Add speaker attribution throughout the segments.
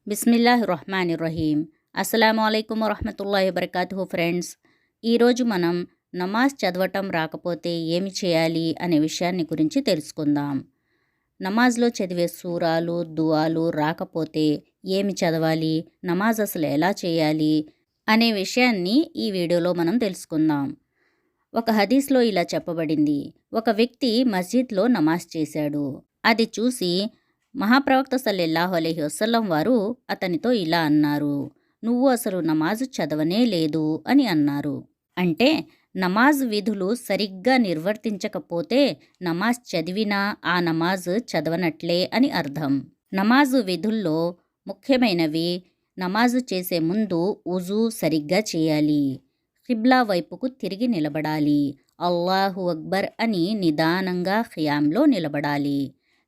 Speaker 1: బిస్మిల్లాహిర్రహ్మానిర్రహీం. అస్సలాము అలైకుం వరహ్మతుల్లాహి వబరకాతుహు. ఫ్రెండ్స్, ఈరోజు మనం నమాజ్ చదవటం రాకపోతే ఏమి చేయాలి అనే విషయాన్ని గురించి తెలుసుకుందాం. నమాజ్లో చదివే సూరాలు, దుఆలు రాకపోతే ఏమి చదవాలి, నమాజ్ అసలు ఎలా చేయాలి అనే విషయాన్ని ఈ వీడియోలో మనం తెలుసుకుందాం. ఒక హదీస్లో ఇలా చెప్పబడింది, ఒక వ్యక్తి మస్జిద్లో నమాజ్ చేశాడు. అది చూసి మహాప్రవక్త సల్లల్లాహు అలైహి వసల్లం వారు అతనితో ఇలా అన్నారు, నువ్వు అసలు నమాజు చదవనే లేదు అని అన్నారు. అంటే నమాజ్ విధులు సరిగ్గా నిర్వర్తించకపోతే నమాజ్ చదివినా ఆ నమాజ్ చదవనట్లే అని అర్థం. నమాజు విధుల్లో ముఖ్యమైనవి, నమాజు చేసే ముందు ఉజూ సరిగ్గా చేయాలి, ఖిబ్లా వైపుకు తిరిగి నిలబడాలి, అల్లాహు అక్బర్ అని నిదానంగా ఖియామ్లో నిలబడాలి,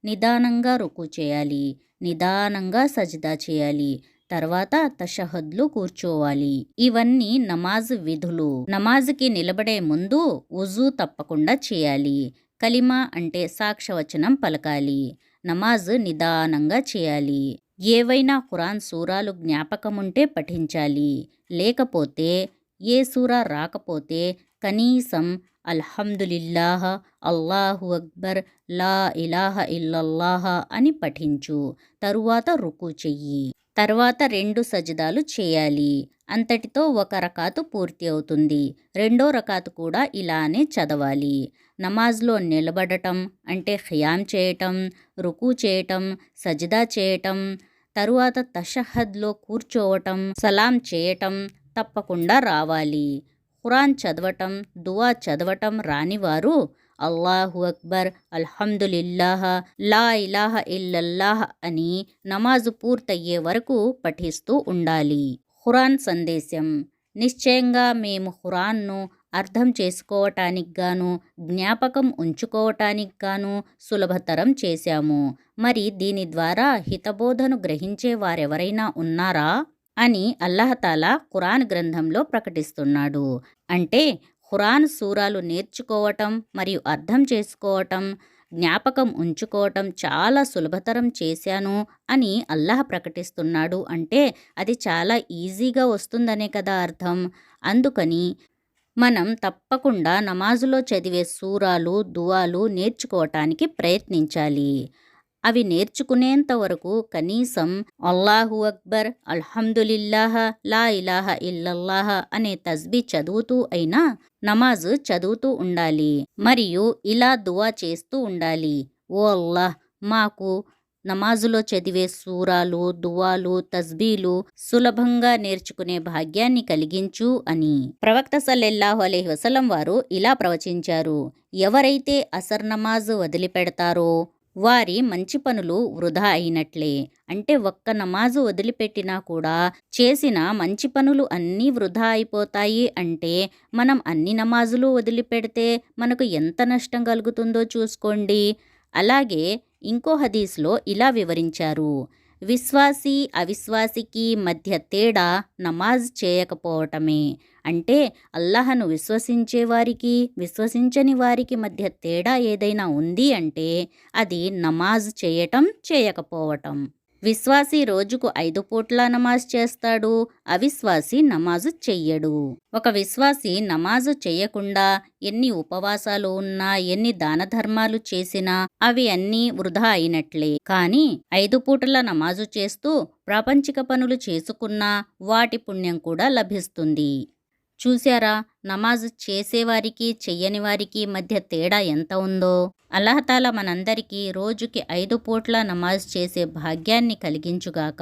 Speaker 1: నిదానంగా రుకు చేయాలి, నిదానంగా సజ్దా చేయాలి, తర్వాత తషహద్లో కూర్చోవాలి. ఇవన్నీ నమాజ్ విధులు. నమాజ్కి నిలబడే ముందు ఉజూ తప్పకుండా చేయాలి. కలిమా అంటే సాక్ష్యవచనం పలకాలి. నమాజ్ నిదానంగా చేయాలి. ఏవైనా ఖురాన్ సూరాలు జ్ఞాపకముంటే పఠించాలి. లేకపోతే ఏ సూరా రాకపోతే కనీసం అల్హమ్దులిల్లాహ్, అల్లాహు అక్బర్, లా ఇలాహ ఇల్లల్లాహ అని పఠించు. తరువాత రుకు చెయ్యి. తర్వాత 2 సజదాలు చేయాలి. అంతటితో ఒక రకాతు పూర్తి అవుతుంది. రెండో రకాతు కూడా ఇలానే చదవాలి. నమాజ్లో నిలబడటం అంటే ఖియామ్ చేయటం, రుకు చేయటం, సజదా చేయటం, తరువాత తషహద్లో కూర్చోవటం, సలాం చేయటం తప్పకుండా రావాలి. ఖురాన్ చదవటం, దువా చదవటం రానివారు అల్లాహు అక్బర్, అల్హమ్దులిల్లాహ్, లా ఇలాహ ఇల్లల్లాహ్ అని నమాజు పూర్తయ్యే వరకు పఠిస్తూ ఉండాలి. ఖురాన్ సందేశం. నిశ్చయంగా మేము ఖురాన్ను అర్థం చేసుకోవటానికి గాను, జ్ఞాపకం ఉంచుకోవటానికి గాను సులభతరం చేశాము. మరి దీని ద్వారా హితబోధను గ్రహించే వారెవరైనా ఉన్నారా అని అల్లాహతాలా ఖురాన్ గ్రంథంలో ప్రకటిస్తున్నాడు. అంటే ఖురాన్ సూరాలు నేర్చుకోవటం మరియు అర్థం చేసుకోవటం, జ్ఞాపకం ఉంచుకోవటం చాలా సులభతరం చేశాను అని అల్లాహ్ ప్రకటిస్తున్నాడు. అంటే అది చాలా ఈజీగా వస్తుందనే కదా అర్థం. అందుకని మనం తప్పకుండా నమాజులో చదివే సూరాలు, దుఆలు నేర్చుకోవటానికి ప్రయత్నించాలి. అవి నేర్చుకునేంత వరకు కనీసం అల్లాహు అక్బర్, అల్హమ్దులిల్లాహ్, లా ఇలాహ ఇల్లల్లాహ అనే తస్బీ చదువుతూ అయినా నమాజ్ చదువుతూ ఉండాలి. మరియు ఇలా దువా చేస్తూ ఉండాలి, ఓ అల్లాహ్, మాకు నమాజులో చదివే సూరాలు, దువాలు, తస్బీలు సులభంగా నేర్చుకునే భాగ్యాన్ని కలిగించు అని. ప్రవక్త సల్లల్లాహు అలైహి వసల్లం వారు ఇలా ప్రవచించారు, ఎవరైతే అసర్ నమాజ్ వదిలిపెడతారో వారి మంచి పనులు వృధా అయినట్లే. అంటే ఒక్క నమాజు వదిలిపెట్టినా కూడా చేసిన మంచి పనులు అన్నీ వృధా అయిపోతాయి. అంటే మనం అన్ని నమాజులు వదిలిపెడితే మనకు ఎంత నష్టం కలుగుతుందో చూసుకోండి. అలాగే ఇంకో హదీస్లో ఇలా వివరించారు, విశ్వాసీ అవిశ్వాసికి మధ్య తేడా నమాజ్ చేయకపోవటమే. అంటే అల్లాహను విశ్వసించే వారికి, విశ్వసించని వారికి మధ్య తేడా ఏదైనా ఉంది అంటే అది నమాజ్ చేయటం, చేయకపోవటం. విశ్వాసి రోజుకు 5 పూట్ల నమాజ్ చేస్తాడు, అవిశ్వాసి నమాజు చెయ్యడు. ఒక విశ్వాసి నమాజు చెయ్యకుండా ఎన్ని ఉపవాసాలు ఉన్నా, ఎన్ని దాన ధర్మాలు చేసినా అవి అన్నీ వృధా అయినట్లే. కానీ 5 పూటల నమాజు చేస్తూ ప్రాపంచిక పనులు చేసుకున్నా వాటి పుణ్యం కూడా లభిస్తుంది. చూశారా, నమాజ్ చేసేవారికి చెయ్యని వారికి మధ్య తేడా ఎంత ఉందో. అల్లాహతాలా మనందరికీ రోజుకి 5 పూట్ల నమాజ్ చేసే భాగ్యాన్ని కలిగించుగాక.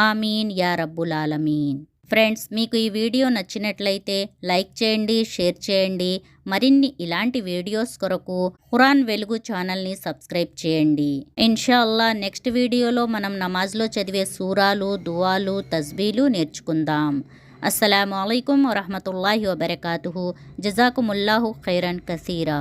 Speaker 1: ఆమీన్ యా రబ్బుల్ ఆలమీన్. ఫ్రెండ్స్, మీకు ఈ వీడియో నచ్చినట్లయితే లైక్ చేయండి, షేర్ చేయండి. మరిన్ని ఇలాంటి వీడియోస్ కొరకు ఖురాన్ వెలుగు ఛానల్ని సబ్స్క్రైబ్ చేయండి. ఇన్షాల్లా నెక్స్ట్ వీడియోలో మనం నమాజ్లో చదివే సూరాలు, దుఆలు, తస్బీలు నేర్చుకుందాం. అస్సలాము అలైకుం వరహ్మతుల్లాహి వబరకాతుహు. జజాకుముల్లాహు ఖైరన్ కసీరా.